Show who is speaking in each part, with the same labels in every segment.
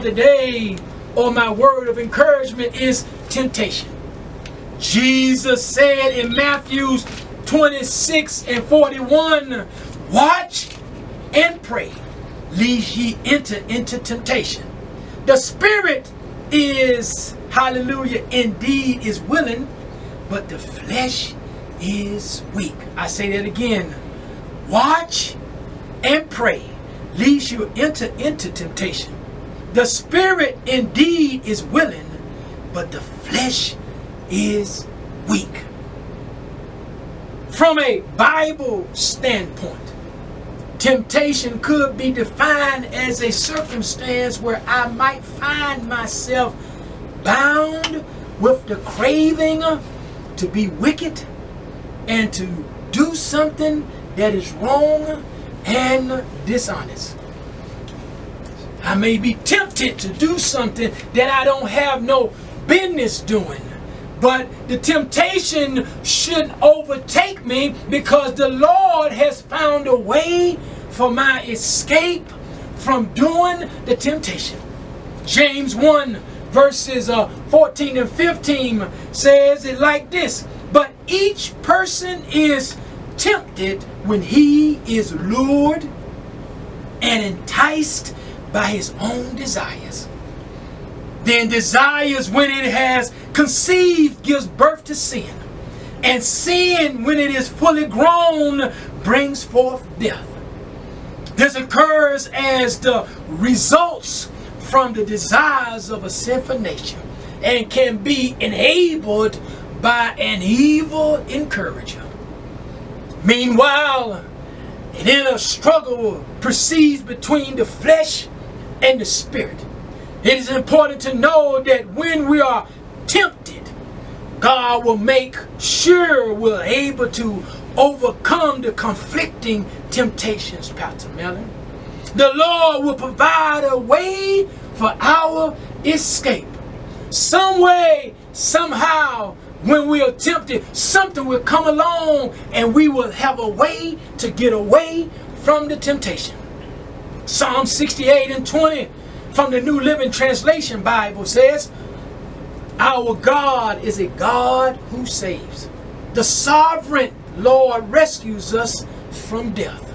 Speaker 1: the day, or my word of encouragement, is temptation. Jesus said in Matthew 26:41, watch and pray, lest ye enter into temptation. The spirit is, hallelujah, indeed is willing, but the flesh is weak. I say that again. Watch and pray, lest you enter into temptation. The spirit indeed is willing, but the flesh is weak. From a Bible standpoint, temptation could be defined as a circumstance where I might find myself bound with the craving to be wicked and to do something that is wrong and dishonest. I may be tempted to do something that I don't have no business doing, but the temptation shouldn't overtake me because the Lord has found a way for my escape from doing the temptation. James 1 verses 14 and 15 says it like this: but each person is tempted when he is lured and enticed by his own desires. Then desires, when it has conceived, gives birth to sin. And sin, when it is fully grown, brings forth death. This occurs as the results from the desires of a sinful nature and can be enabled by an evil encourager. Meanwhile, an inner struggle proceeds between the flesh and the spirit. It is important to know that when we are tempted, God will make sure we're able to overcome the conflicting temptations, Pastor Mellon. The Lord will provide a way for our escape. Some way, somehow, when we are tempted, something will come along and we will have a way to get away from the temptation. Psalm 68:20 from the New Living Translation Bible says, our God is a God who saves. The sovereign Lord rescues us from death.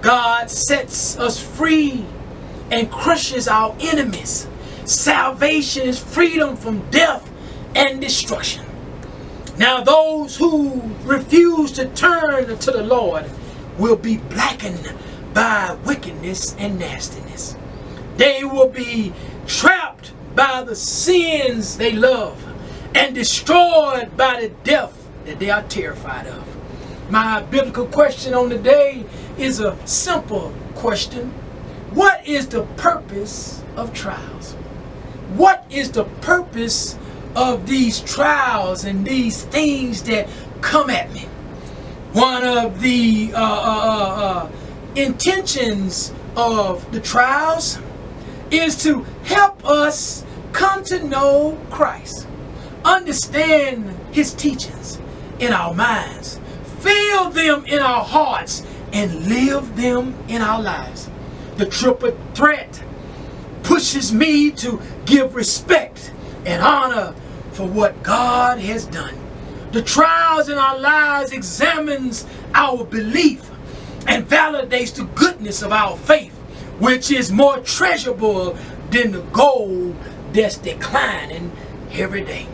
Speaker 1: God sets us free and crushes our enemies. Salvation is freedom from death and destruction. Now those who refuse to turn to the Lord will be blackened by wickedness and nastiness. They will be trapped by the sins they love and destroyed by the death that they are terrified of. My biblical question on the day is a simple question. What is the purpose of trials? What is the purpose of these trials and these things that come at me? One of the intentions of the trials is to help us come to know Christ, understand his teachings in our minds, feel them in our hearts, and live them in our lives. The triple threat pushes me to give respect and honor for what God has done. The trials in our lives examines our belief and validates the goodness of our faith, which is more treasurable than the gold that's declining every day.